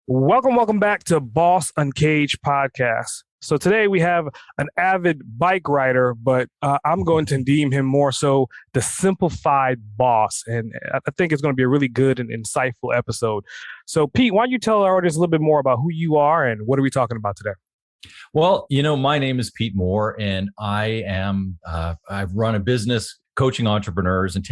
Welcome back to Boss Uncaged Podcast. So today we have an avid bike rider, but I'm going to deem him more so the simplified boss. And I think it's going to be a really good and insightful episode. So Pete, why don't you tell our audience a little bit more about who you are and what are we talking about today? Well, my name is Pete Moore, and I've run a business coaching entrepreneurs and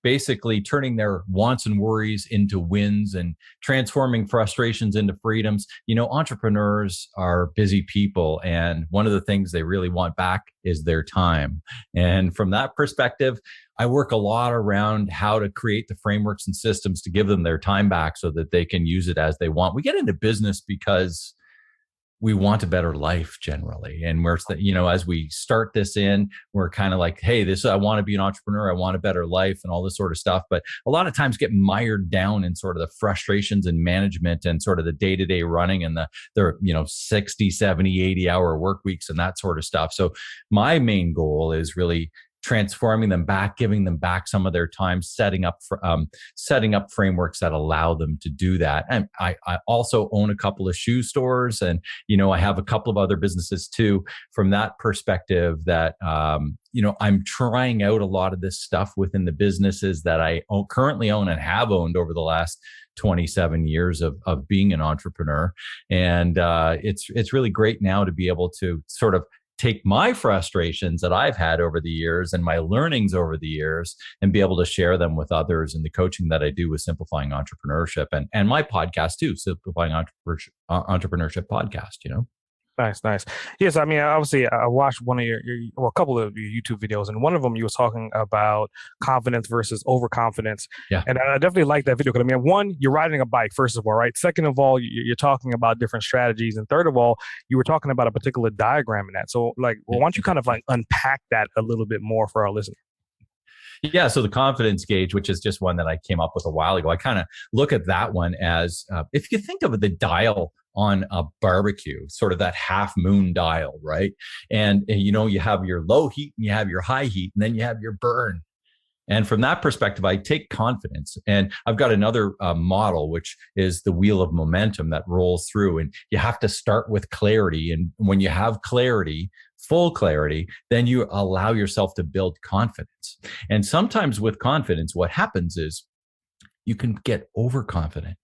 basically turning their wants and worries into wins and transforming frustrations into freedoms. Entrepreneurs are busy people, and one of the things they really want back is their time. And from that perspective, I work a lot around how to create the frameworks and systems to give them their time back so that they can use it as they want. We get into business because we want a better life generally. And as we start this we're kind of like, hey, I want to be an entrepreneur. I want a better life and all this sort of stuff. But a lot of times get mired down in sort of the frustrations and management and sort of the day-to-day running and the 60, 70, 80 hour work weeks and that sort of stuff. So my main goal is really transforming them back, giving them back some of their time, setting up frameworks that allow them to do that. And I also own a couple of shoe stores, and I have a couple of other businesses too. From that perspective, that I'm trying out a lot of this stuff within the businesses that I currently own and have owned over the last 27 years of being an entrepreneur. And it's really great now to be able to sort of take my frustrations that I've had over the years and my learnings over the years and be able to share them with others in the coaching that I do with Simplifying Entrepreneurship and my podcast too, Simplifying Entrepreneurship Podcast. Nice. Yes, I mean, obviously, I watched one of a couple of your YouTube videos, and one of them you was talking about confidence versus overconfidence. Yeah. And I definitely like that video because, I mean, one, you're riding a bike, first of all, right? Second of all, you're talking about different strategies. And third of all, you were talking about a particular diagram in that. So, why don't you kind of unpack that a little bit more for our listeners? Yeah. So the confidence gauge, which is just one that I came up with a while ago, I kind of look at that one as if you think of the dial on a barbecue, sort of that half moon dial, right? And you have your low heat and you have your high heat, and then you have your burn. And from that perspective, I take confidence. And I've got another model, which is the wheel of momentum that rolls through. And you have to start with clarity. And when you have clarity, full clarity, then you allow yourself to build confidence. And sometimes with confidence, what happens is you can get overconfident.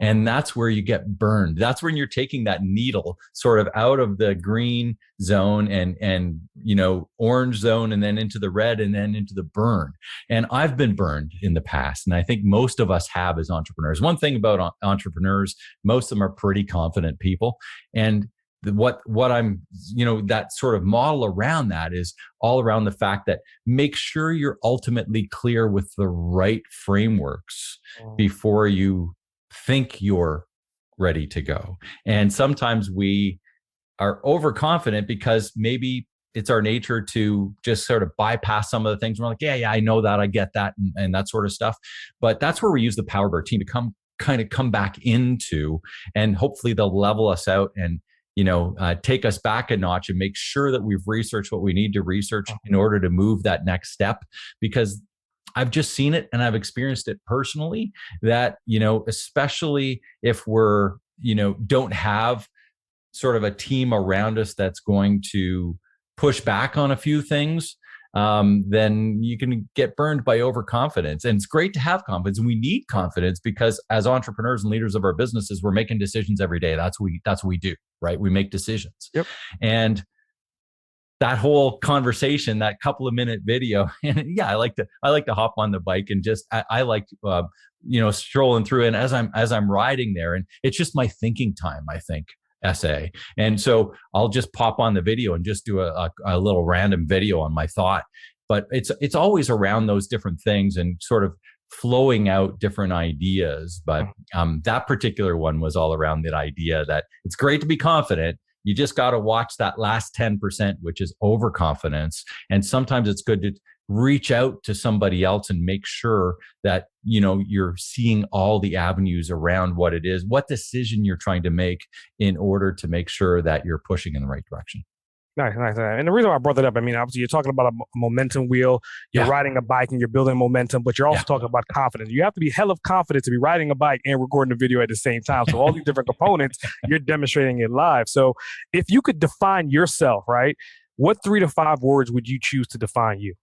And that's where you get burned. That's when you're taking that needle sort of out of the green zone and orange zone, and then into the red, and then into the burn. And I've been burned in the past. And I think most of us have as entrepreneurs. One thing about entrepreneurs, most of them are pretty confident people. And what I'm, that sort of model around that is all around the fact that make sure you're ultimately clear with the right frameworks before you think you're ready to go. And sometimes we are overconfident because maybe it's our nature to just sort of bypass some of the things. We're like, yeah, I know that, I get that, and that sort of stuff. But that's where we use the power of our team to come back into, and hopefully they'll level us out and take us back a notch and make sure that we've researched what we need to research in order to move that next step. Because I've just seen it and I've experienced it personally that, especially if we're, don't have sort of a team around us that's going to push back on a few things, then you can get burned by overconfidence. And it's great to have confidence. And we need confidence because as entrepreneurs and leaders of our businesses, we're making decisions every day. That's what we do, right? We make decisions. Yep. And that whole conversation, that couple of minute video, and yeah, I like to hop on the bike and just I like strolling through, and as I'm riding there, and it's just my thinking time, I think, essay. And so I'll just pop on the video and just do a little random video on my thought. But it's always around those different things and sort of flowing out different ideas. But that particular one was all around that idea that it's great to be confident. You just got to watch that last 10%, which is overconfidence. And sometimes it's good to reach out to somebody else and make sure that, you're seeing all the avenues around what it is, what decision you're trying to make in order to make sure that you're pushing in the right direction. Nice, nice, nice. And the reason why I brought that up, I mean, obviously you're talking about a momentum wheel, you're Yeah. riding a bike and you're building momentum, but you're also Yeah. talking about confidence. You have to be hell of confident to be riding a bike and recording the video at the same time. So all these different components, you're demonstrating it live. So if you could define yourself, right, what 3 to 5 words would you choose to define you?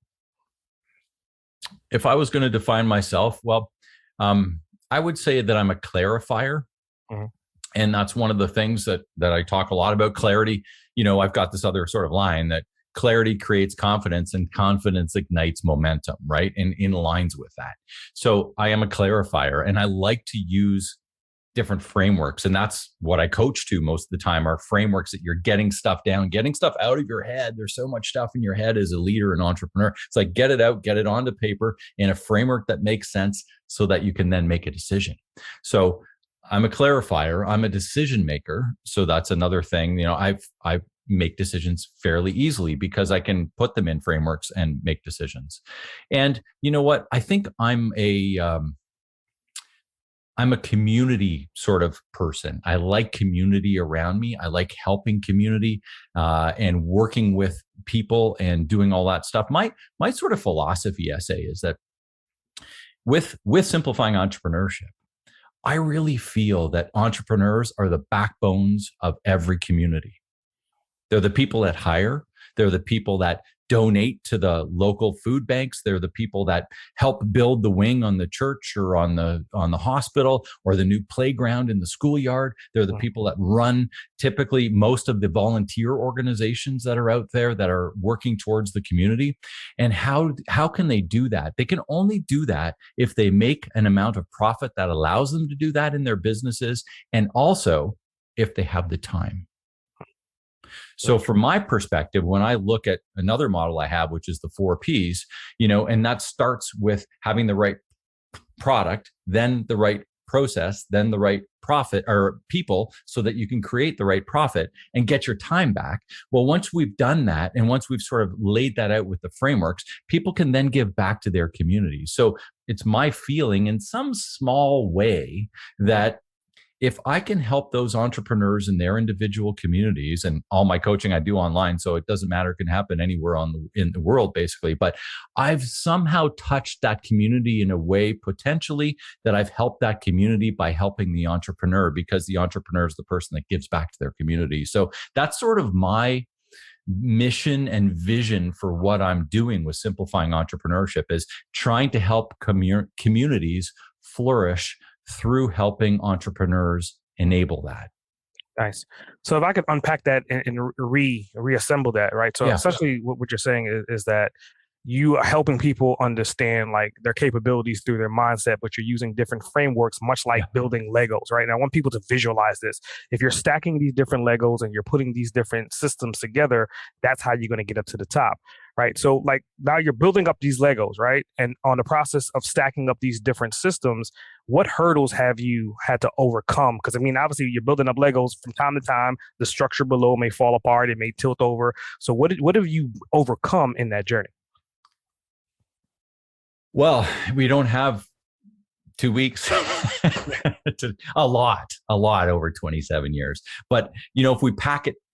If I was going to define myself, well, I would say that I'm a clarifier. Mhm. And that's one of the things that I talk a lot about, clarity. I've got this other sort of line that clarity creates confidence and confidence ignites momentum, right? And in lines with that. So I am a clarifier and I like to use different frameworks. And that's what I coach to most of the time, are frameworks that you're getting stuff down, getting stuff out of your head. There's so much stuff in your head as a leader and entrepreneur. It's like, get it out, get it onto paper in a framework that makes sense so that you can then make a decision. So I'm a clarifier. I'm a decision maker. So that's another thing. I make decisions fairly easily because I can put them in frameworks and make decisions. And you know what? I think I'm a community sort of person. I like community around me. I like helping community and working with people and doing all that stuff. My sort of philosophy essay is that with simplifying entrepreneurship, I really feel that entrepreneurs are the backbones of every community. They're the people that hire. They're the people that donate to the local food banks. They're the people that help build the wing on the church or on the hospital or the new playground in the schoolyard. They're the people that run typically most of the volunteer organizations that are out there that are working towards the community. And how can they do that? They can only do that if they make an amount of profit that allows them to do that in their businesses, and also if they have the time. So from my perspective, when I look at another model I have, which is the 4 Ps, and that starts with having the right product, then the right process, then the right profit or people, so that you can create the right profit and get your time back. Well, once we've done that, and once we've sort of laid that out with the frameworks, people can then give back to their community. So it's my feeling in some small way that if I can help those entrepreneurs in their individual communities, and all my coaching I do online, so it doesn't matter, it can happen anywhere in the world basically, but I've somehow touched that community in a way potentially that I've helped that community by helping the entrepreneur, because the entrepreneur is the person that gives back to their community. So that's sort of my mission and vision for what I'm doing with simplifying entrepreneurship, is trying to help communities flourish through helping entrepreneurs enable that. Nice. So if I could unpack that and reassemble that, right? So essentially what you're saying is that you are helping people understand like their capabilities through their mindset, but you're using different frameworks, much like building Legos, right? And I want people to visualize this. If you're stacking these different Legos and you're putting these different systems together, that's how you're going to get up to the top, right? So like now you're building up these Legos, right? And on the process of stacking up these different systems, what hurdles have you had to overcome? Because I mean, obviously you're building up Legos from time to time. The structure below may fall apart. It may tilt over. So what have you overcome in that journey? Well, we don't have 2 weeks. a lot over 27 years. But, if we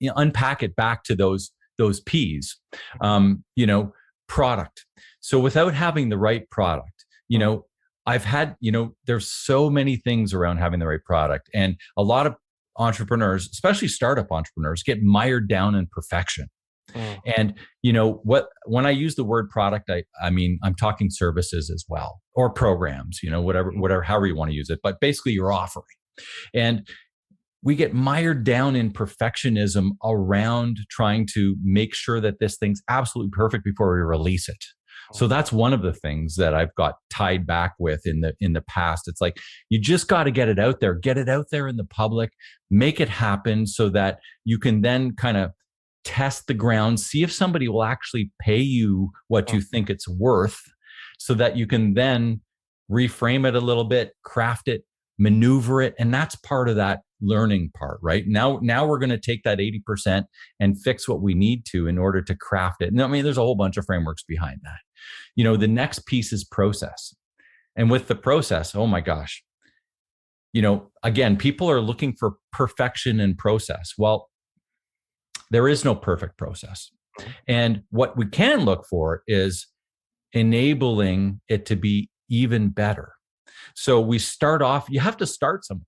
unpack it back to those P's, product. So without having the right product, I've had, there's so many things around having the right product. And a lot of entrepreneurs, especially startup entrepreneurs, get mired down in perfection. And when I use the word product, I mean, I'm talking services as well, or programs, whatever, however you want to use it, but basically you're offering. And we get mired down in perfectionism around trying to make sure that this thing's absolutely perfect before we release it. So that's one of the things that I've got tied back with in the past. It's like, you just got to get it out there in the public, make it happen so that you can then kind of test the ground, see if somebody will actually pay you what you think it's worth, so that you can then reframe it a little bit, craft it, maneuver it. And that's part of that learning part, right? Now we're going to take that 80% and fix what we need to in order to craft it. And I mean, there's a whole bunch of frameworks behind that. The next piece is process. And with the process, oh my gosh, again, people are looking for perfection in process. Well, There is no perfect process. And what we can look for is enabling it to be even better. So we start off, you have to start somewhere.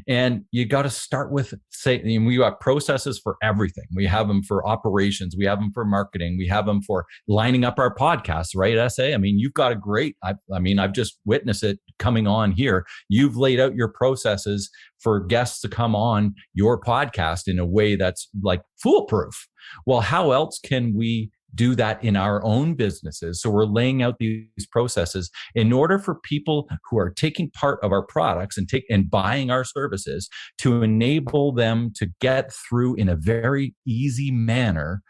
And you got to start with, say, we got processes for everything. We have them for operations. We have them for marketing. We have them for lining up our podcasts, right, SA? I mean, you've got a great, I've just witnessed it coming on here. You've laid out your processes for guests to come on your podcast in a way that's like foolproof. Well, how else can we do that in our own businesses? So we're laying out these processes in order for people who are taking part of our products and buying our services to enable them to get through in a very easy manner,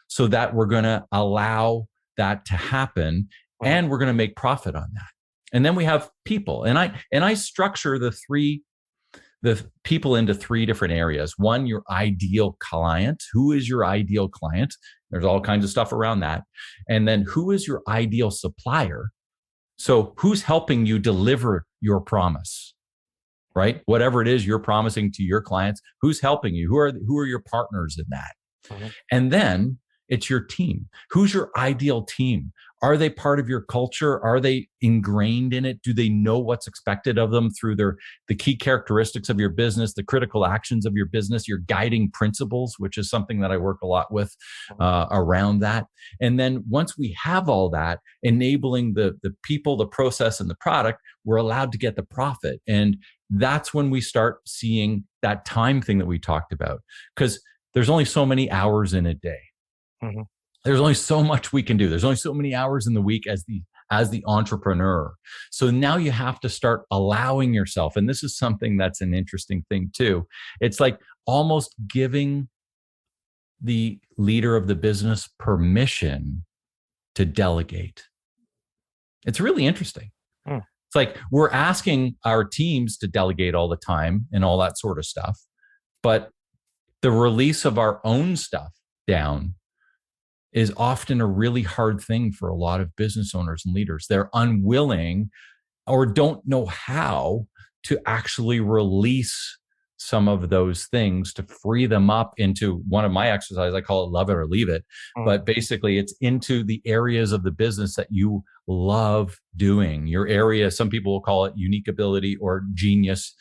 so that we're going to allow that to happen and we're going to make profit on that. And then we have people, and I structure the people into three different areas. One, your ideal client. Who is your ideal client? There's all kinds of stuff around that. And then who is your ideal supplier? So who's helping you deliver your promise, right? Whatever it is you're promising to your clients, who's helping you? Who are your partners in that? Mm-hmm. And then it's your team. Who's your ideal team? Are they part of your culture? Are they ingrained in it? Do they know what's expected of them through the key characteristics of your business, the critical actions of your business, your guiding principles, which is something that I work a lot with around that. And then once we have all that, enabling the people, the process, and the product, we're allowed to get the profit. And that's when we start seeing that time thing that we talked about, because there's only so many hours in a day. Mm-hmm. There's only so much we can do. There's only so many hours in the week as the entrepreneur. So now you have to start allowing yourself, and this is something that's an interesting thing too. It's like almost giving the leader of the business permission to delegate. It's really interesting. It's like we're asking our teams to delegate all the time and all that sort of stuff, but the release of our own stuff down is often a really hard thing for a lot of business owners and leaders. They're unwilling or don't know how to actually release some of those things to free them up into one of my exercises. I call it love it or leave it. But basically it's into the areas of the business that you love doing. Your area, some people will call it unique ability or genius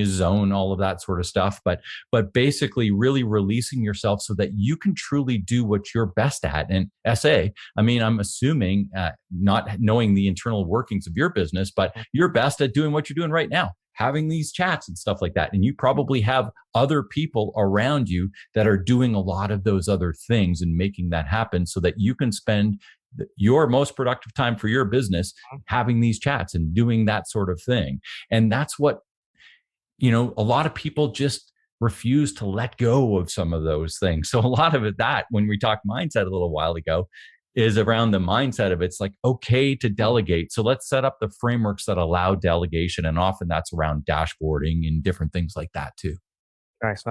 zone, all of that sort of stuff. But basically really releasing yourself so that you can truly do what you're best at. And SA, I mean, I'm assuming not knowing the internal workings of your business, but you're best at doing what you're doing right now, having these chats and stuff like that. And you probably have other people around you that are doing a lot of those other things and making that happen so that you can spend your most productive time for your business having these chats and doing that sort of thing. And that's what, a lot of people just refuse to let go of some of those things. So a lot of it, that when we talked mindset a little while ago, is around the mindset of it's like, okay to delegate. So let's set up the frameworks that allow delegation. And often that's around dashboarding and different things like that too. Nice.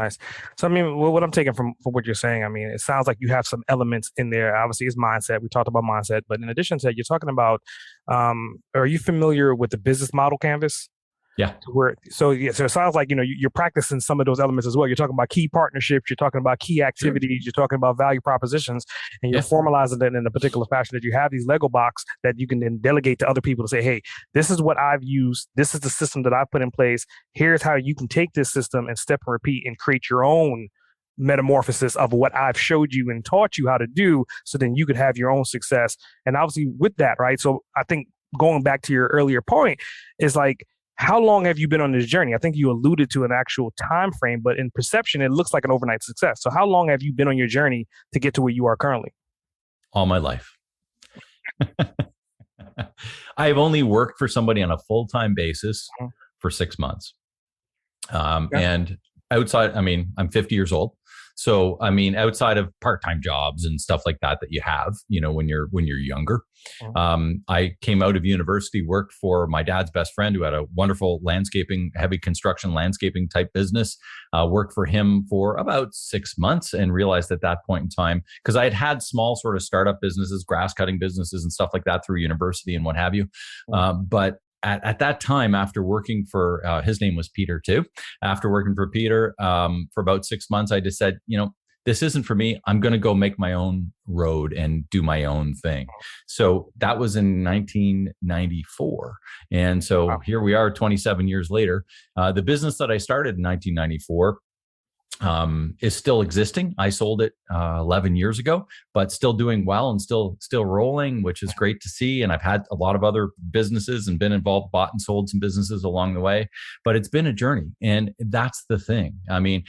So, I mean, what I'm taking from what you're saying, I mean, it sounds like you have some elements in there. Obviously, it's mindset. We talked about mindset. But in addition to that, you're talking about, are you familiar with the business model canvas? Yeah. So it sounds like, you're practicing some of those elements as well. You're talking about key partnerships, you're talking about key activities, You're talking about value propositions, and you're formalizing that in a particular fashion that you have these Lego blocks that you can then delegate to other people to say, hey, this is what I've used. This is the system that I've put in place. Here's how you can take this system and step and repeat and create your own metamorphosis of what I've showed you and taught you how to do. So then you could have your own success. And obviously with that, right? So I think going back to your earlier point is like, how long have you been on this journey? I think you alluded to an actual time frame, but in perception, it looks like an overnight success. So how long have you been on your journey to get to where you are currently? All my life. I've only worked for somebody on a full-time basis for 6 months. And outside, I'm 50 years old. So, outside of part-time jobs and stuff like that you have, when you're younger, I came out of university, worked for my dad's best friend who had a wonderful heavy construction landscaping type business, worked for him for about 6 months and realized at that point in time, because I had small sort of startup businesses, grass cutting businesses and stuff like that through university and what have you. But at that time, after working for, his name was Peter too. After working for Peter for about 6 months, I just said, this isn't for me. I'm going to go make my own road and do my own thing. So that was in 1994. And so here we are 27 years later. The business that I started in 1994 is still existing. I sold it 11 years ago, but still doing well and still rolling, which is great to see. And I've had a lot of other businesses and been involved, bought and sold some businesses along the way, but it's been a journey. And that's the thing. I mean,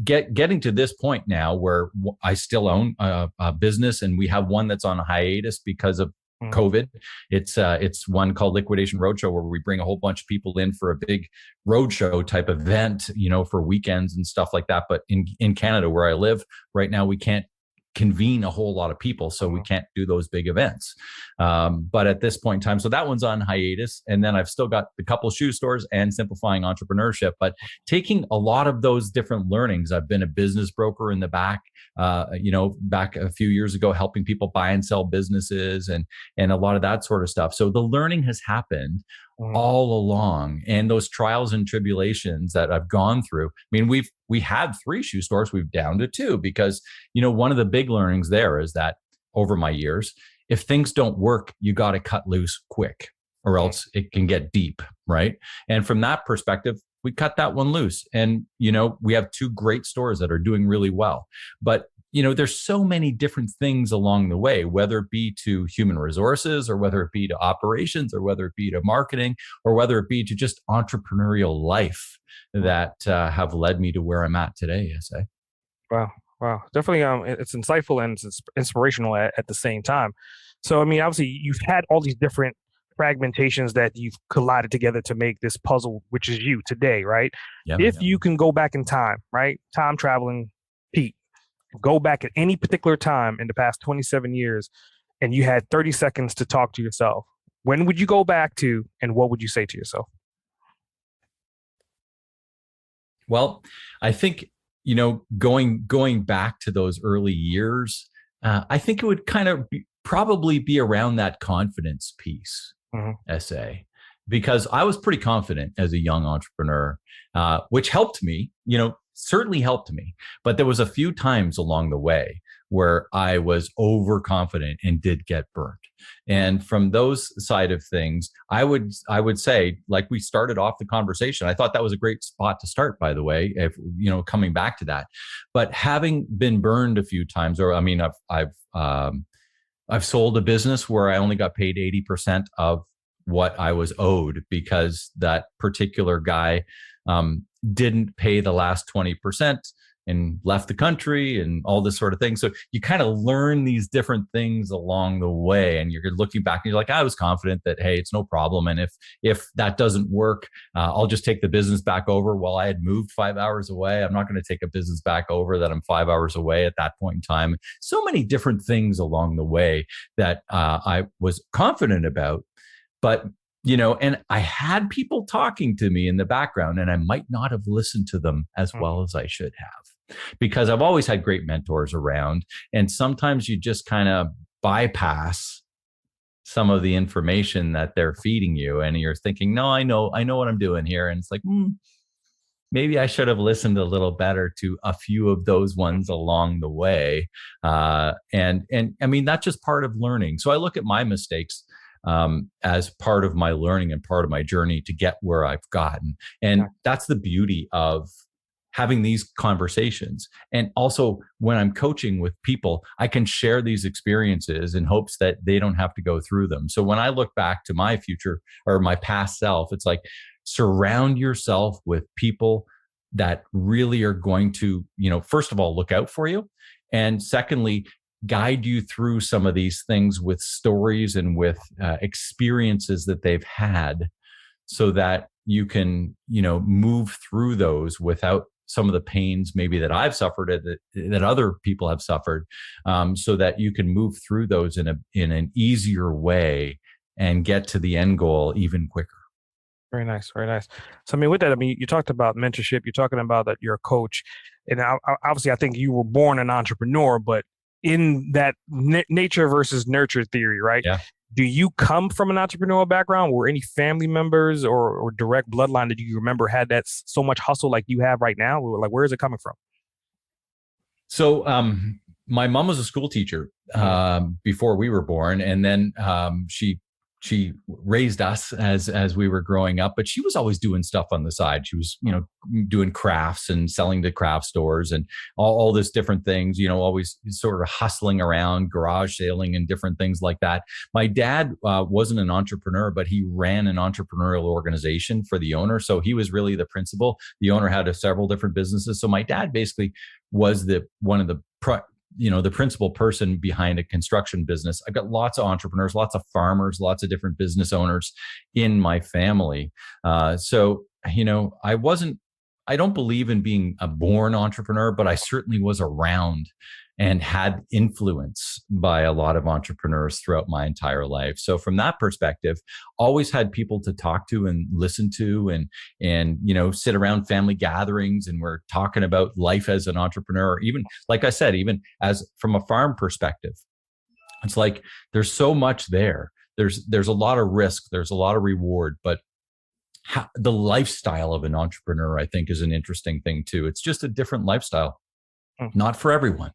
getting to this point now where I still own a business, and we have one that's on a hiatus because of COVID. It's one called Liquidation Roadshow, where we bring a whole bunch of people in for a big roadshow type event, for weekends and stuff like that. But in Canada, where I live right now, we can't convene a whole lot of people, so we can't do those big events. But at this point in time, so that one's on hiatus. And then I've still got a couple shoe stores and Simplifying Entrepreneurship, but taking a lot of those different learnings. I've been a business broker in the back, back a few years ago, helping people buy and sell businesses and a lot of that sort of stuff. So the learning has happened all along, and those trials and tribulations that I've gone through. I mean, we had 3 shoe stores, we've down to 2 because, one of the big learnings there is that over my years, if things don't work, you got to cut loose quick or else it can get deep, right? And from that perspective, we cut that one loose. And, we have 2 great stores that are doing really well. But there's so many different things along the way, whether it be to human resources or whether it be to operations or whether it be to marketing or whether it be to just entrepreneurial life that have led me to where I'm at today, I say. Wow. Definitely, it's insightful and it's inspirational at the same time. So, I mean, obviously you've had all these different fragmentations that you've collided together to make this puzzle, which is you today, right? If you can go back in time, right? Time traveling, Pete. Go back at any particular time in the past 27 years and you had 30 seconds to talk to yourself, when would you go back to and what would you say to yourself? Well, I think, going back to those early years, I think it would kind of probably be around that confidence piece, essay, because I was pretty confident as a young entrepreneur, which helped me, certainly helped me. But there was a few times along the way where I was overconfident and did get burnt. And from those side of things, I would say, like we started off the conversation, I thought that was a great spot to start, by the way, if coming back to that. But having been burned a few times, or I mean, I've sold a business where I only got paid 80% of what I was owed because that particular guy didn't pay the last 20% and left the country and all this sort of thing. So you kind of learn these different things along the way, and you're looking back and you're like, I was confident that, hey, it's no problem. And if that doesn't work, I'll just take the business back over. Well, I had moved 5 hours away. I'm not going to take a business back over that I'm 5 hours away at that point in time. So many different things along the way that I was confident about, but and I had people talking to me in the background, and I might not have listened to them as well as I should have, because I've always had great mentors around. And sometimes you just kind of bypass some of the information that they're feeding you, and you're thinking, no, I know what I'm doing here. And it's like, maybe I should have listened a little better to a few of those ones along the way. And I mean, that's just part of learning. So I look at my mistakes as part of my learning and part of my journey to get where I've gotten. And that's the beauty of having these conversations. And also when I'm coaching with people, I can share these experiences in hopes that they don't have to go through them. So when I look back to my future or my past self, it's like, surround yourself with people that really are going to, first of all, look out for you. And secondly, guide you through some of these things with stories and with experiences that they've had, so that you can, move through those without some of the pains maybe that I've suffered, that other people have suffered, so that you can move through those in an easier way and get to the end goal even quicker. Very nice. Very nice. So, I mean, with that, you talked about mentorship, you're talking about that you're a coach, and obviously I think you were born an entrepreneur, but in that nature versus nurture theory, right? Yeah. Do you come from an entrepreneurial background? Were any family members or direct bloodline that you remember had that so much hustle like you have right now? Like, where is it coming from? So my mom was a school teacher before we were born, and then she raised us as we were growing up. But she was always doing stuff on the side. She was, doing crafts and selling to craft stores and all this different things. Always sort of hustling around, garage sailing, and different things like that. My dad wasn't an entrepreneur, but he ran an entrepreneurial organization for the owner. So he was really the principal. The owner had several different businesses. So my dad basically was the principal person behind a construction business. I've got lots of entrepreneurs, lots of farmers, lots of different business owners in my family. I don't believe in being a born entrepreneur, but I certainly was around and had influence by a lot of entrepreneurs throughout my entire life. So from that perspective, always had people to talk to and listen to and sit around family gatherings, and we're talking about life as an entrepreneur. Even, like I said, even as from a farm perspective, it's like there's so much there. There's a lot of risk, there's a lot of reward, but the lifestyle of an entrepreneur, I think, is an interesting thing too. It's just a different lifestyle. Not for everyone,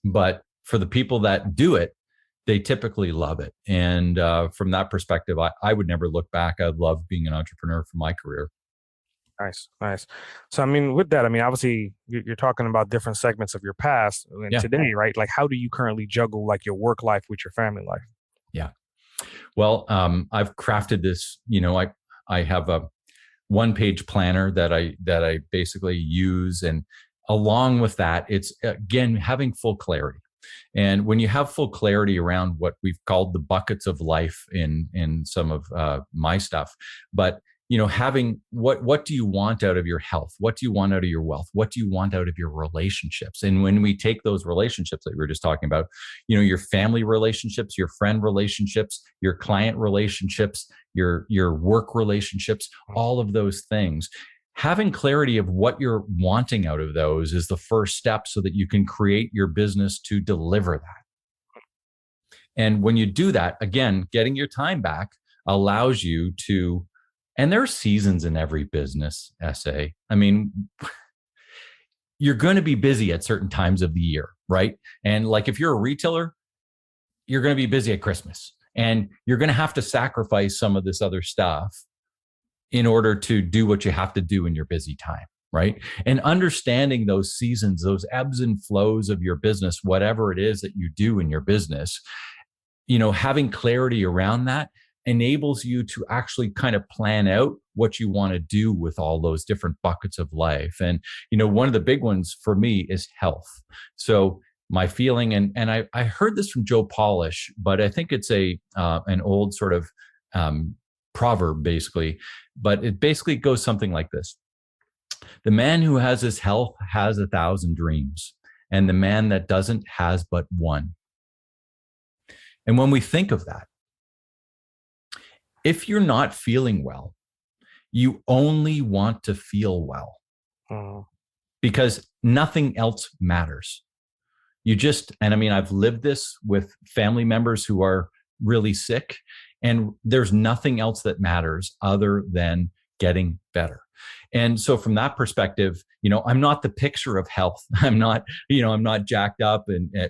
but for the people that do it, they typically love it. And from that perspective, I would never look back. I love being an entrepreneur for my career. Nice. So, with that, obviously you're talking about different segments of your past and today, right? Like, how do you currently juggle like your work life with your family life? Yeah. Well, I've crafted this, I have a one-page planner that I basically use. And along with that, it's again, having full clarity. And when you have full clarity around what we've called the buckets of life in some of my stuff, but having what do you want out of your health? What do you want out of your wealth? What do you want out of your relationships? And when we take those relationships that we were just talking about, your family relationships, your friend relationships, your client relationships, your work relationships, all of those things, having clarity of what you're wanting out of those is the first step so that you can create your business to deliver that. And when you do that, again, getting your time back allows you to, and there are seasons in every business, SA. You're going to be busy at certain times of the year, right? And like if you're a retailer, you're going to be busy at Christmas, and you're going to have to sacrifice some of this other stuff in order to do what you have to do in your busy time, right? And understanding those seasons, those ebbs and flows of your business, whatever it is that you do in your business, having clarity around that enables you to actually kind of plan out what you want to do with all those different buckets of life. And, one of the big ones for me is health. So my feeling, and I heard this from Joe Polish, but I think it's an old sort of proverb basically, but it basically goes something like this. The man who has his health has 1,000 dreams, and the man that doesn't has but one. And when we think of that, if you're not feeling well, you only want to feel well because nothing else matters. I've lived this with family members who are really sick, and there's nothing else that matters other than getting better. And so from that perspective, I'm not the picture of health. I'm not jacked up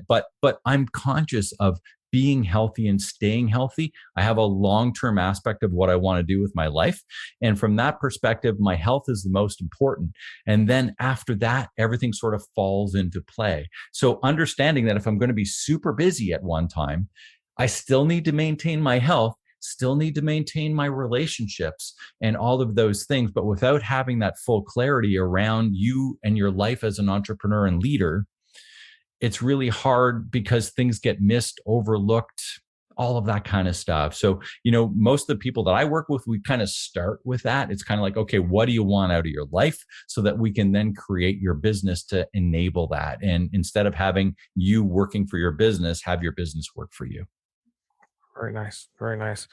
but I'm conscious of being healthy and staying healthy. I have a long-term aspect of what I want to do with my life. And from that perspective, my health is the most important. And then after that, everything sort of falls into play. So understanding that if I'm going to be super busy at one time, I still need to maintain my health, still need to maintain my relationships and all of those things. But without having that full clarity around you and your life as an entrepreneur and leader, it's really hard because things get missed, overlooked, all of that kind of stuff. So, most of the people that I work with, we kind of start with that. It's kind of like, okay, what do you want out of your life so that we can then create your business to enable that? And instead of having you working for your business, have your business work for you. Very nice. Very nice.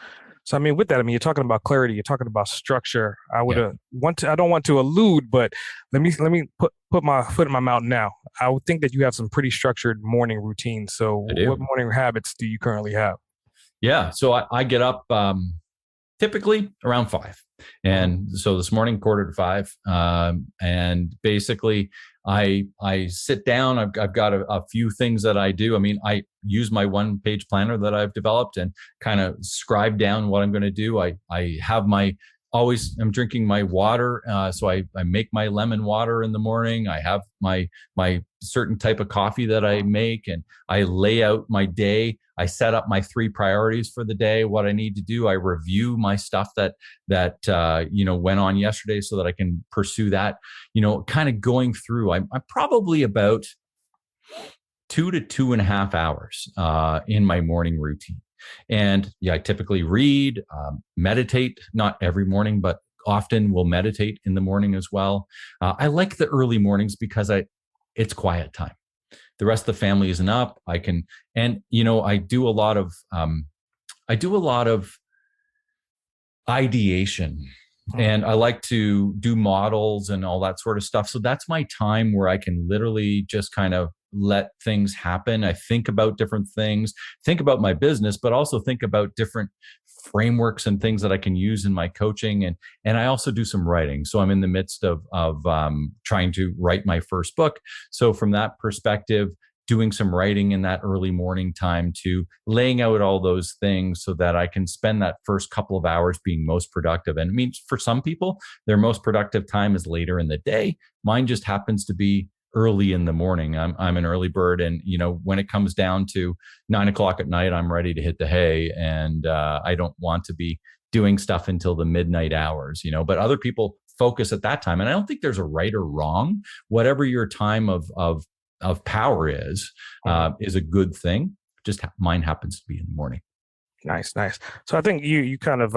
So, with that, you're talking about clarity, you're talking about structure. I don't want to allude, but let me put my foot in my mouth now. I would think that you have some pretty structured morning routines. So what morning habits do you currently have? Yeah. So I get up typically around 5. And so this morning, 4:45, and basically I sit down. I've got a few things that I do. I mean, I use my 1-page planner that I've developed and kind of scribe down what I'm going to do. I have I'm drinking my water. So I make my lemon water in the morning. I have my certain type of coffee that I make, and I lay out my day. I set up my 3 priorities for the day, what I need to do. I review my stuff that went on yesterday so that I can pursue that, kind of going through. I'm probably about 2 to 2.5 hours in my morning routine. And I typically read, meditate, not every morning, but often will meditate in the morning as well. I like the early mornings because it's quiet time. The rest of the family isn't up. I do a lot of ideation, and I like to do models and all that sort of stuff. So that's my time where I can literally just kind of let things happen. I think about different things, think about my business, but also think about different frameworks and things that I can use in my coaching. And I also do some writing. So I'm in the midst of trying to write my first book. So from that perspective, doing some writing in that early morning time, to laying out all those things so that I can spend that first couple of hours being most productive. And it means for some people, their most productive time is later in the day. Mine just happens to be early in the morning. I'm an early bird, and when it comes down to 9:00 at night, I'm ready to hit the hay, and I don't want to be doing stuff until the midnight hours. But other people focus at that time, and I don't think there's a right or wrong. Whatever your time of power is a good thing. Just mine happens to be in the morning. Nice. So I think you kind of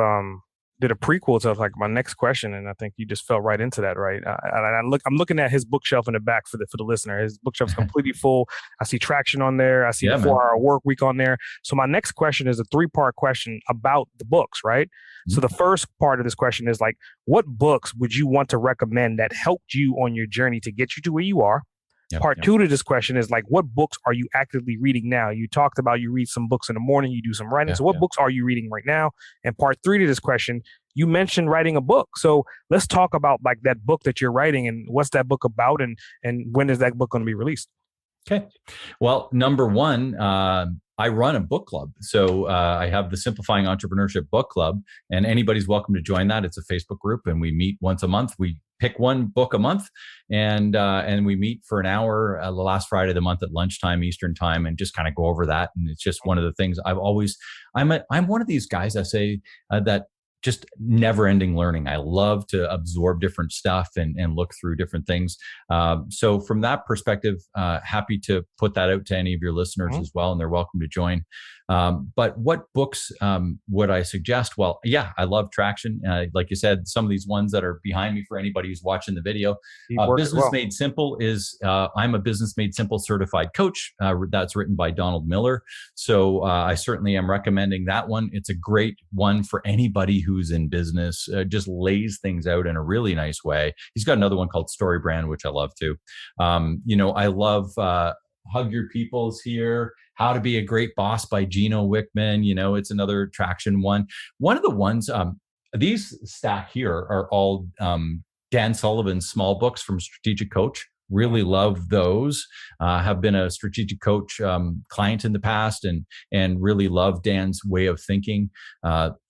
did a prequel to like my next question, and I think you just fell right into that, right? I'm looking at his bookshelf in the back for the listener. His bookshelf's completely full. I see Traction on there. I see the 4-Hour Work Week on there. So my next question is a 3-part question about the books, right? Mm-hmm. So the first part of this question is like, what books would you want to recommend that helped you on your journey to get you to where you are? Part 2 to this question is like, what books are you actively reading now? You talked about you read some books in the morning, you do some writing. So what books are you reading right now? And part 3 to this question, you mentioned writing a book. So let's talk about like that book that you're writing, and what's that book about, and when is that book going to be released? Okay. Well, number one, I run a book club. So I have the Simplifying Entrepreneurship Book Club, and anybody's welcome to join that. It's a Facebook group, and we meet once a month. We pick one book a month, and we meet for an hour the last Friday of the month at lunchtime Eastern time, and just kind of go over that. And it's just one of the things I'm one of these guys, I say, that just never ending learning. I love to absorb different stuff and look through different things. So from that perspective, happy to put that out to any of your listeners as well, and they're welcome to join. But what books would I suggest? Well, I love Traction. Like you said, some of these ones that are behind me for anybody who's watching the video. Business Made Simple is, I'm a Business Made Simple certified coach. That's written by Donald Miller. So I certainly am recommending that one. It's a great one for anybody who's in business, just lays things out in a really nice way. He's got another one called Story Brand, which I love too. I love Hug Your Peoples here. How to Be a Great Boss by Gino Wickman. It's another Traction one. One of the ones, these stack here are all Dan Sullivan's small books from Strategic Coach. Really love those. Have been a Strategic Coach client in the past, and really love Dan's way of thinking.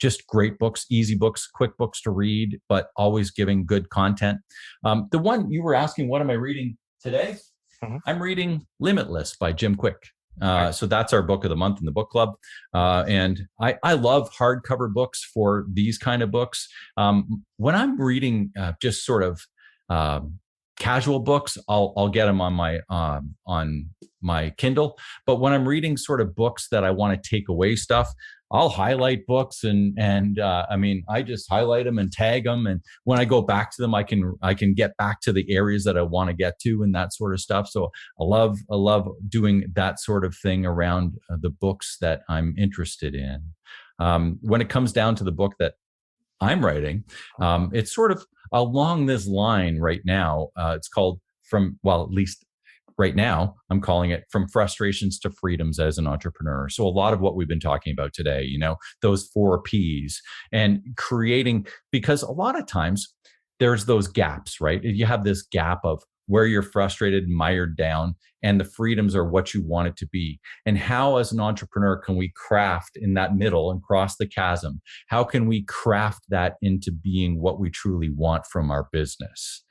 Just great books, easy books, quick books to read, but always giving good content. The one you were asking, what am I reading today? I'm reading Limitless by Jim Quick. So that's our book of the month in the book club. And I love hardcover books for these kind of books. When I'm reading just sort of casual books, I'll get them on my Kindle. But when I'm reading sort of books that I want to take away stuff, I'll highlight books and I just highlight them and tag them. And when I go back to them, I can get back to the areas that I want to get to and that sort of stuff. So I love doing that sort of thing around the books that I'm interested in. When it comes down to the book that I'm writing, it's sort of along this line right now. It's called at least right now, I'm calling it From Frustrations to Freedoms as an Entrepreneur. So a lot of what we've been talking about today, those 4 Ps, and creating, because a lot of times there's those gaps, right? You have this gap of where you're frustrated, mired down, and the freedoms are what you want it to be. And how, as an entrepreneur, can we craft in that middle and cross the chasm? How can we craft that into being what we truly want from our business?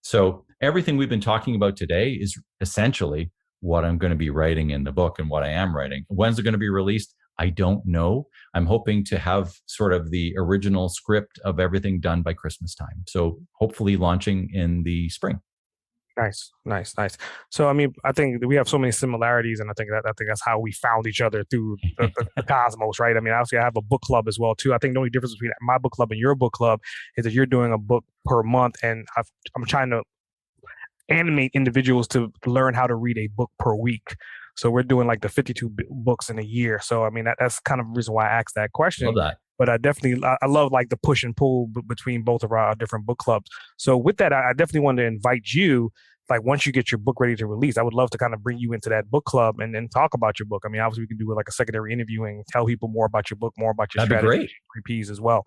So everything we've been talking about today is essentially what I'm going to be writing in the book and what I am writing. When's it going to be released? I don't know. I'm hoping to have sort of the original script of everything done by Christmas time. So hopefully launching in the spring. Nice. So, I mean, I think we have so many similarities, and I think that's how we found each other through the cosmos, right? I mean, obviously, I have a book club as well too. I think the only difference between my book club and your book club is that you're doing a book per month, and I'm trying to animate individuals to learn how to read a book per week. So we're doing like the 52 books in a year. So I mean, that's kind of the reason why I asked that question. Love that. But I love like the push and pull between both of our different book clubs. So with that, I definitely wanted to invite you, like once you get your book ready to release, I would love to kind of bring you into that book club and then talk about your book. I mean, obviously we can do like a secondary interview and tell people more about your book, more about your strategy, 3Ps as well.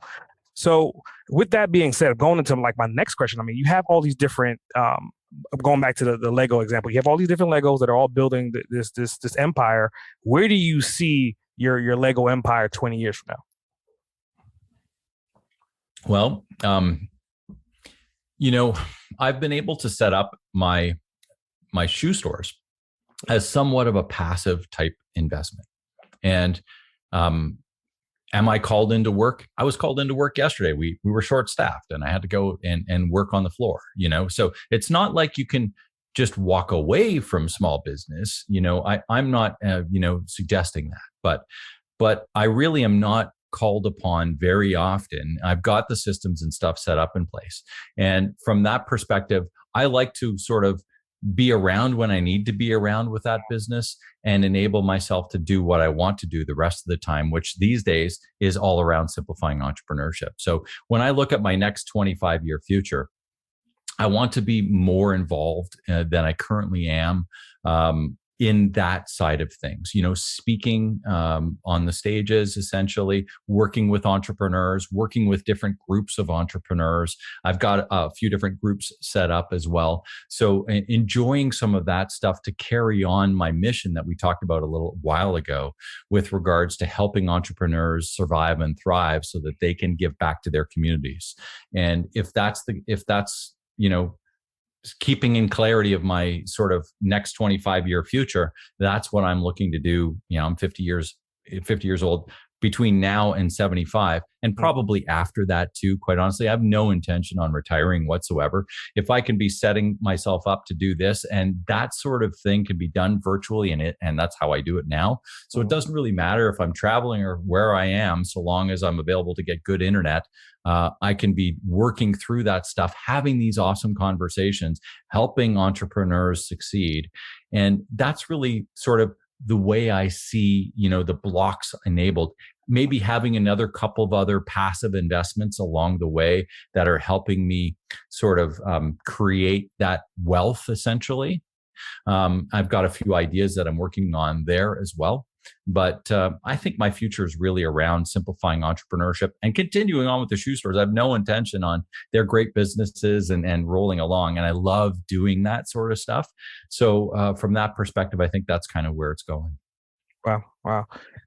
So with that being said, going into like my next question, I mean, you have all these different, going back to the Lego example, you have all these different Legos that are all building this empire. Where do you see your Lego empire 20 years from now? Well, I've been able to set up my shoe stores as somewhat of a passive type investment. And am I called into work? I was called into work yesterday. We were short staffed and I had to go and work on the floor, So it's not like you can just walk away from small business. I'm not, suggesting that, but I really am not called upon very often. I've got the systems and stuff set up in place. And from that perspective, I like to sort of be around when I need to be around with that business and enable myself to do what I want to do the rest of the time, which these days is all around simplifying entrepreneurship. So when I look at my next 25-year future, I want to be more involved than I currently am in that side of things, speaking on the stages, essentially working with entrepreneurs, working with different groups of entrepreneurs. I've got a few different groups set up as well. So enjoying some of that stuff to carry on my mission that we talked about a little while ago with regards to helping entrepreneurs survive and thrive so that they can give back to their communities. And if that's keeping in clarity of my sort of next 25-year future, that's what I'm looking to do. I'm 50 years old between now and 75, and probably after that too. Quite honestly, I have no intention on retiring whatsoever. If I can be setting myself up to do this, and that sort of thing can be done virtually, and that's how I do it now. So it doesn't really matter if I'm traveling or where I am, so long as I'm available to get good internet. I can be working through that stuff, having these awesome conversations, helping entrepreneurs succeed. And that's really sort of the way I see, the blocks enabled. Maybe having another couple of other passive investments along the way that are helping me sort of create that wealth, essentially. I've got a few ideas that I'm working on there as well. But I think my future is really around simplifying entrepreneurship and continuing on with the shoe stores. I have no intention on, they're great businesses and rolling along. And I love doing that sort of stuff. So from that perspective, I think that's kind of where it's going. Wow.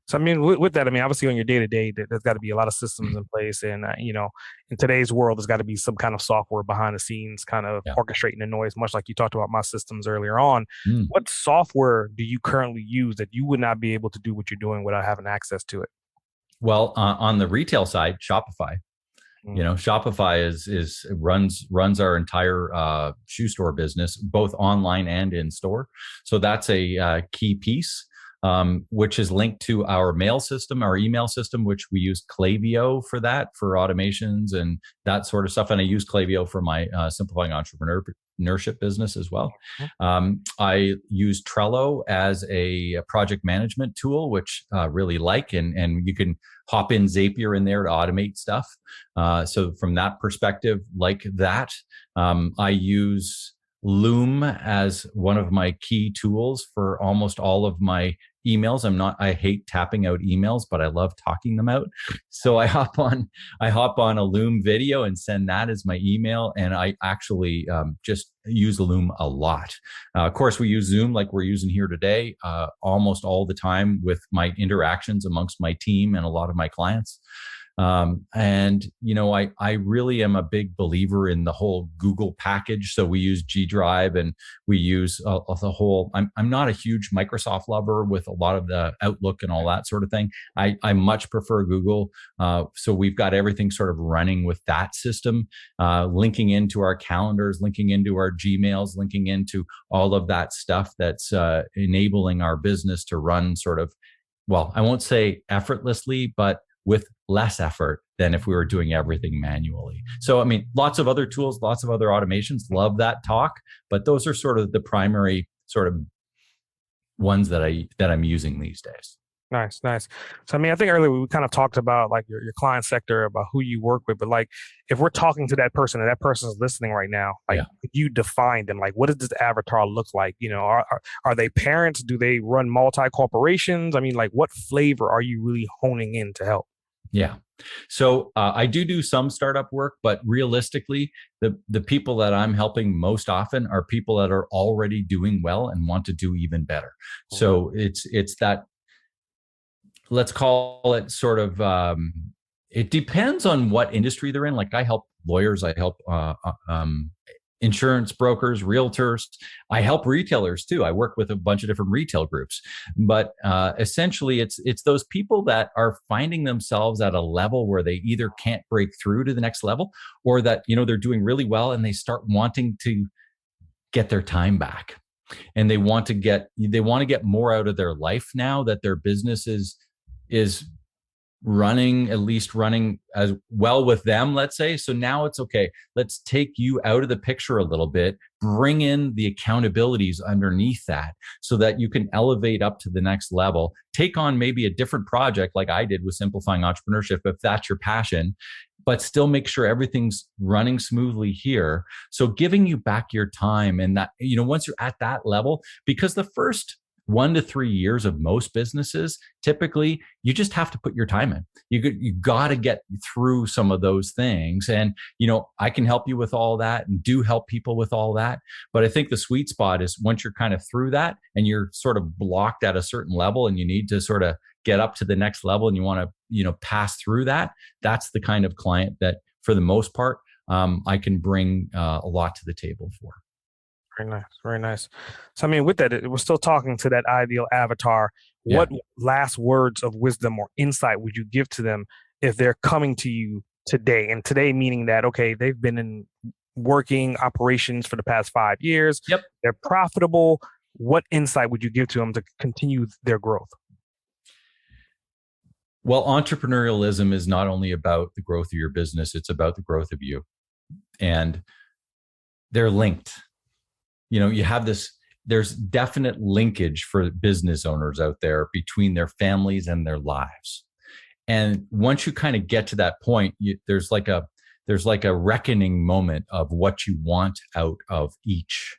So, I mean, with that, I mean, obviously on your day-to-day, there's got to be a lot of systems in place. And, in today's world, there's got to be some kind of software behind the scenes, kind of orchestrating the noise, much like you talked about my systems earlier on. What software do you currently use that you would not be able to do what you're doing without having access to it? Well, on the retail side, Shopify. Shopify runs our entire shoe store business, both online and in store. So that's a key piece. Which is linked to our mail system, our email system, which we use Klaviyo for that, for automations and that sort of stuff. And I use Klaviyo for my simplifying entrepreneurship business as well. I use Trello as a project management tool, which really like, and you can hop in Zapier in there to automate stuff. So from that perspective, like that, I use Loom as one of my key tools for almost all of my emails. I hate tapping out emails, but I love talking them out. So I hop on a Loom video and send that as my email. And I actually just use Loom a lot. Of course, we use Zoom like we're using here today, almost all the time with my interactions amongst my team and a lot of my clients. And I really am a big believer in the whole Google package. So we use G Drive and we use the whole, I'm not a huge Microsoft lover with a lot of the Outlook and all that sort of thing. I much prefer Google. So we've got everything sort of running with that system, linking into our calendars, linking into our Gmails, linking into all of that stuff that's enabling our business to run sort of, well, I won't say effortlessly, but with less effort than if we were doing everything manually. So, I mean, lots of other tools, lots of other automations, love that talk, but those are sort of the primary sort of ones that I'm using these days. Nice. So, I mean, I think earlier we kind of talked about like your client sector, about who you work with, but like if we're talking to that person and that person is listening right now, like you define them, like what does this avatar look like? Are they parents? Do they run multi-corporations? I mean, like what flavor are you really honing in to help? Yeah. So I do some startup work, but realistically, the people that I'm helping most often are people that are already doing well and want to do even better. So it's that, let's call it sort of, it depends on what industry they're in. Like I help lawyers, I help insurance brokers, realtors. I help retailers too. I work with a bunch of different retail groups, but essentially it's those people that are finding themselves at a level where they either can't break through to the next level, or that, they're doing really well and they start wanting to get their time back, and they want to get more out of their life now that their business is running as well with them, let's say. So now it's okay. Let's take you out of the picture a little bit, bring in the accountabilities underneath that so that you can elevate up to the next level, take on maybe a different project like I did with Simplifying Entrepreneurship, if that's your passion, but still make sure everything's running smoothly here. So giving you back your time, and that, once you're at that level, because the first 1 to 3 years of most businesses, typically you just have to put your time in. You got to get through some of those things. And, I can help you with all that and do help people with all that. But I think the sweet spot is once you're kind of through that and you're sort of blocked at a certain level and you need to sort of get up to the next level and you want to, pass through that. That's the kind of client that for the most part, I can bring a lot to the table for. Very nice. So, I mean, with that, we're still talking to that ideal avatar. Yeah. What last words of wisdom or insight would you give to them if they're coming to you today? And today meaning that, okay, they've been in working operations for the past 5 years. Yep. They're profitable. What insight would you give to them to continue their growth? Well, entrepreneurialism is not only about the growth of your business, it's about the growth of you. And they're linked. You have there's definite linkage for business owners out there between their families and their lives. And once you kind of get to that point, there's like a reckoning moment of what you want out of each.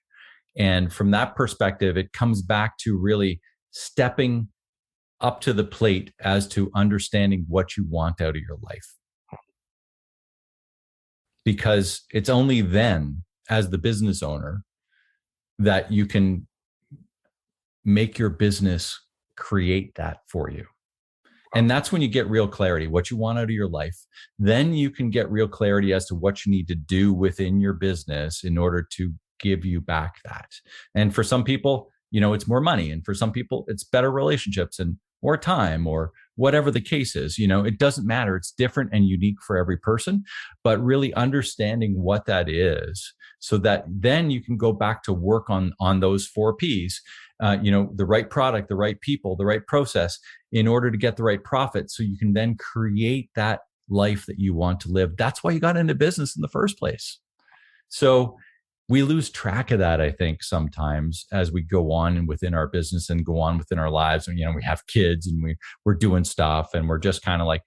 And from that perspective, it comes back to really stepping up to the plate as to understanding what you want out of your life. Because it's only then, as the business owner, that you can make your business create that for you. And that's when you get real clarity, what you want out of your life. Then you can get real clarity as to what you need to do within your business in order to give you back that. And for some people, it's more money. And for some people, it's better relationships and more time, or whatever the case is. It doesn't matter. It's different and unique for every person, but really understanding what that is, so that then you can go back to work on those 4 Ps, the right product, the right people, the right process, in order to get the right profit. So you can then create that life that you want to live. That's why you got into business in the first place. So we lose track of that, I think, sometimes as we go on and within our business and go on within our lives. And, we have kids and we're doing stuff and we're just kind of like,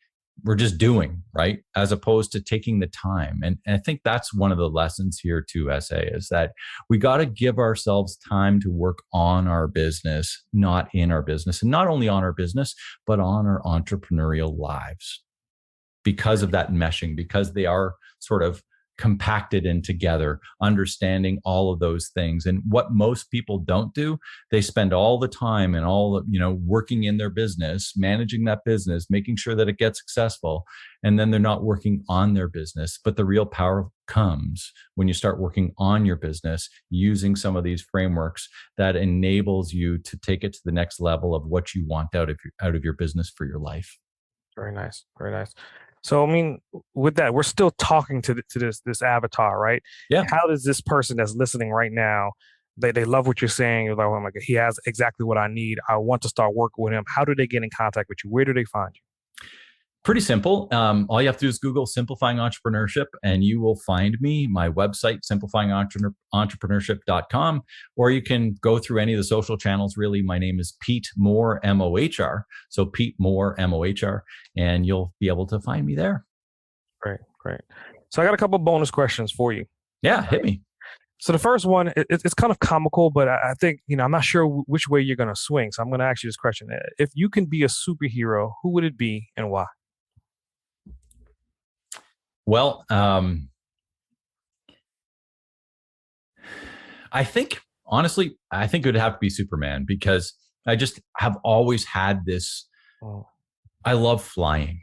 we're just doing, right? As opposed to taking the time. And I think that's one of the lessons here too, SA, is that we got to give ourselves time to work on our business, not in our business, and not only on our business, but on our entrepreneurial lives, because of that meshing, because they are sort of compacted in together, understanding all of those things. And what most people don't do, they spend all the time and all, working in their business, managing that business, making sure that it gets successful. And then they're not working on their business. But the real power comes when you start working on your business, using some of these frameworks that enables you to take it to the next level of what you want out of your business for your life. Very nice. Very nice. So, with that, we're still talking to this avatar, right? Yeah. How does this person that's listening right now, they love what you're saying? You're like, oh my God, he has exactly what I need. I want to start working with him. How do they get in contact with you? Where do they find you? Pretty simple. All you have to do is Google Simplifying Entrepreneurship and you will find me, my website, simplifyingentrpreneurship.com, or you can go through any of the social channels. Really, my name is Pete Moore, M-O-H-R. So Pete Moore, M-O-H-R, and you'll be able to find me there. Great. So I got a couple of bonus questions for you. Yeah, hit me. So the first one, it's kind of comical, but I think, I'm not sure which way you're going to swing. So I'm going to ask you this question. If you can be a superhero, who would it be and why? Well, I think it would have to be Superman, because I just have always had this. I love flying.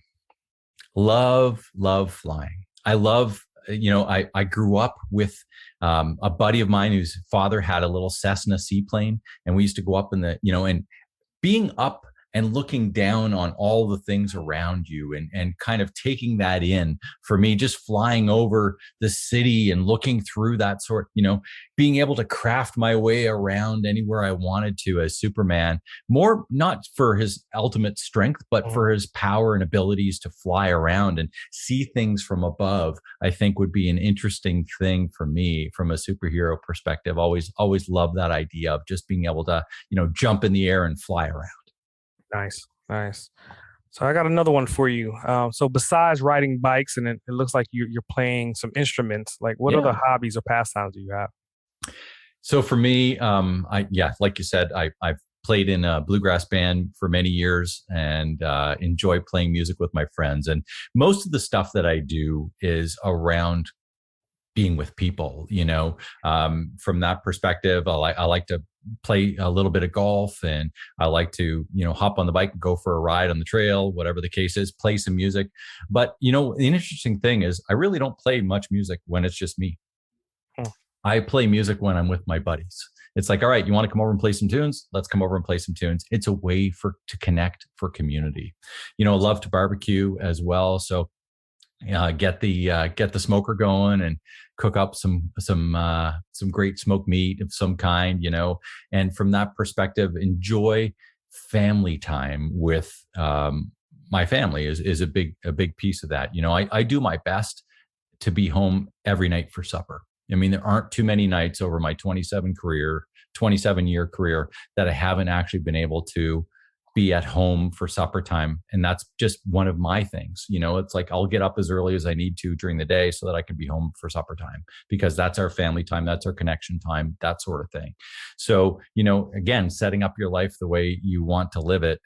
Love flying. I love, I grew up with a buddy of mine whose father had a little Cessna seaplane, and we used to go up in the, and being up and looking down on all the things around you and kind of taking that in. For me, just flying over the city and looking through that sort, being able to craft my way around anywhere I wanted to as Superman, more not for his ultimate strength, but for his power and abilities to fly around and see things from above, I think would be an interesting thing for me from a superhero perspective. Always loved that idea of just being able to, jump in the air and fly around. Nice. So I got another one for you. So besides riding bikes, and it looks like you're playing some instruments, like what other hobbies or pastimes do you have? So for me, like you said, I've played in a bluegrass band for many years and enjoy playing music with my friends. And most of the stuff that I do is around being with people, from that perspective. I like to play a little bit of golf, and I like to, hop on the bike and go for a ride on the trail, whatever the case is, play some music. But, the interesting thing is I really don't play much music when it's just me. I play music when I'm with my buddies. It's like, all right, you want to come over and play some tunes? Let's come over and play some tunes. It's a way to connect for community. I love to barbecue as well. So get the smoker going and cook up some great smoked meat of some kind, and from that perspective, enjoy family time with my family is a big piece of that. I do my best to be home every night for supper. There aren't too many nights over my 27-year career that I haven't actually been able to be at home for supper time. And that's just one of my things. It's like I'll get up as early as I need to during the day so that I can be home for supper time, because that's our family time, that's our connection time, that sort of thing. So, again, setting up your life the way you want to live it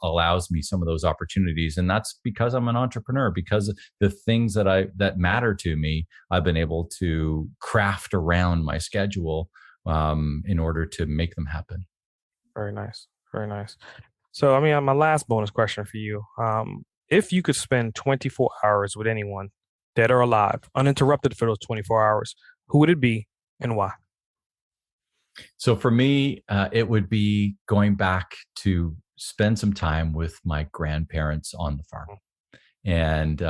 allows me some of those opportunities. And that's because I'm an entrepreneur, because the things that matter to me, I've been able to craft around my schedule in order to make them happen. Very nice. Very nice. So, my last bonus question for you. If you could spend 24 hours with anyone, dead or alive, uninterrupted for those 24 hours, who would it be and why? So for me, it would be going back to spend some time with my grandparents on the farm. And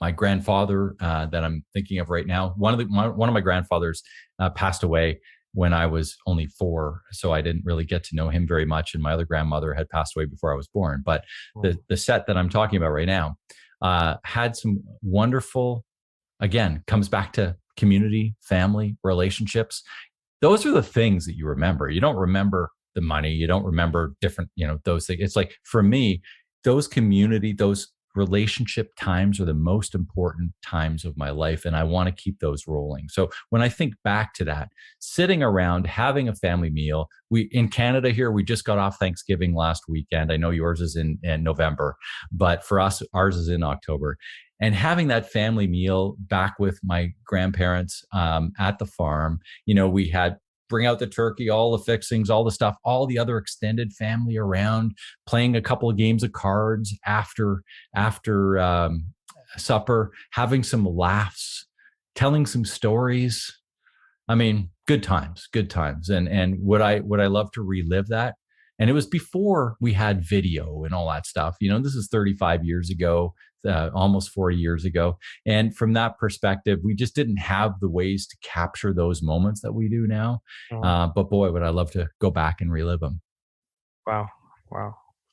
my grandfather that I'm thinking of right now, one of my grandfathers passed away when I was only 4. So I didn't really get to know him very much. And my other grandmother had passed away before I was born. But the set that I'm talking about right now had some wonderful, again, comes back to community, family, relationships. Those are the things that you remember. You don't remember the money. You don't remember different, those things. It's like, for me, those community, those relationship times are the most important times of my life. And I want to keep those rolling. So when I think back to that, sitting around, having a family meal, we in Canada here, we just got off Thanksgiving last weekend. I know yours is in November, but for us, ours is in October. And having that family meal back with my grandparents at the farm, we had bring out the turkey, all the fixings, all the stuff, all the other extended family around, playing a couple of games of cards after supper, having some laughs, telling some stories. I mean, good times. And would I love to relive that? And it was before we had video and all that stuff. This is 35 years ago, almost 40 years ago. And from that perspective, we just didn't have the ways to capture those moments that we do now. But boy, would I love to go back and relive them. Wow.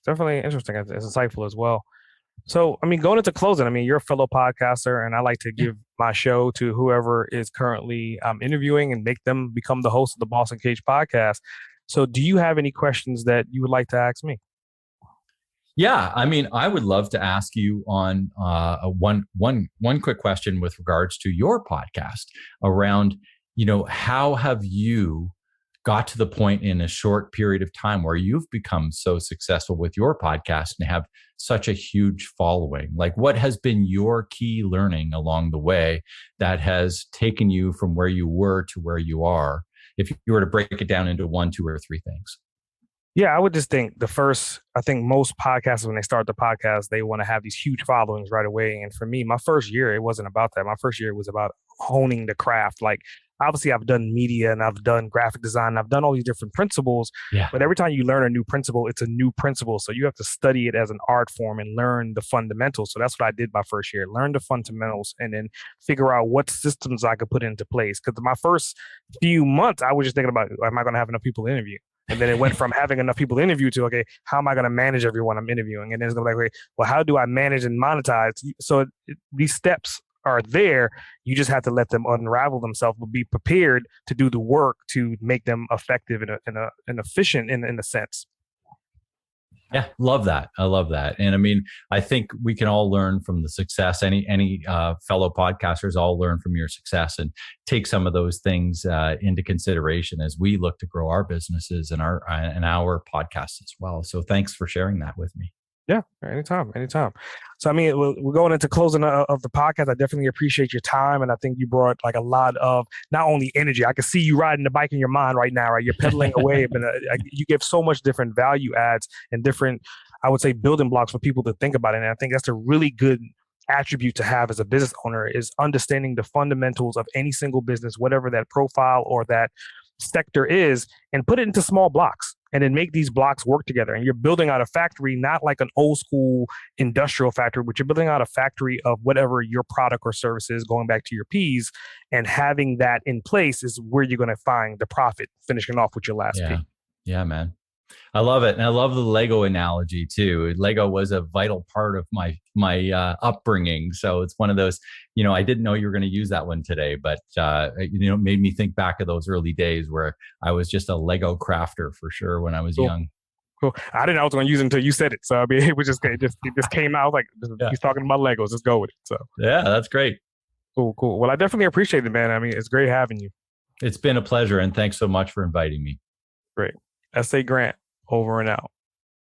Definitely interesting. It's insightful as well. So, going into closing, you're a fellow podcaster, and I like to give my show to whoever is currently interviewing and make them become the host of the Boss Uncaged podcast. So do you have any questions that you would like to ask me? Yeah, I would love to ask you on one quick question with regards to your podcast around, how have you got to the point in a short period of time where you've become so successful with your podcast and have such a huge following? Like, what has been your key learning along the way that has taken you from where you were to where you are? If you were to break it down into 1, 2, or 3 things. Yeah, I would just think I think most podcasters, when they start the podcast, they want to have these huge followings right away. And for me, my first year, it wasn't about that. My first year was about honing the craft. Like, obviously, I've done media and I've done graphic design. And I've done all these different principles. Yeah. But every time you learn a new principle, it's a new principle. So you have to study it as an art form and learn the fundamentals. So that's what I did my first year. Learn the fundamentals and then figure out what systems I could put into place. Because my first few months, I was just thinking about, am I going to have enough people to interview? And then it went from having enough people to interview to, okay, how am I going to manage everyone I'm interviewing? And then it's going to be like, well, how do I manage and monetize? So these steps are there. You just have to let them unravel themselves, but be prepared to do the work to make them effective and efficient in a sense. Yeah, love that. I love that. And I think we can all learn from the success. Any fellow podcasters all learn from your success and take some of those things into consideration as we look to grow our businesses and our podcasts as well. So thanks for sharing that with me. Yeah, anytime. So, we're going into closing of the podcast. I definitely appreciate your time. And I think you brought like a lot of not only energy, I can see you riding the bike in your mind right now, right? You're pedaling away, but you give so much different value adds and different, I would say, building blocks for people to think about it. And I think that's a really good attribute to have as a business owner is understanding the fundamentals of any single business, whatever that profile or that sector is, and put it into small blocks and then make these blocks work together. And you're building out a factory, not like an old school industrial factory, but you're building out a factory of whatever your product or service is, going back to your P's, and having that in place is where you're going to find the profit, finishing off with your last P. Yeah, man. I love it. And I love the Lego analogy too. Lego was a vital part of my upbringing. So it's one of those, I didn't know you were going to use that one today, but it made me think back of those early days where I was just a Lego crafter for sure when I was young. Cool. I didn't know I was going to use it until you said it. So it was just came out like, he's talking about Legos. Let's go with it. So yeah, that's great. Cool. Well, I definitely appreciate it, man. It's great having you. It's been a pleasure. And thanks so much for inviting me. Great. S.A. Grant, over and out.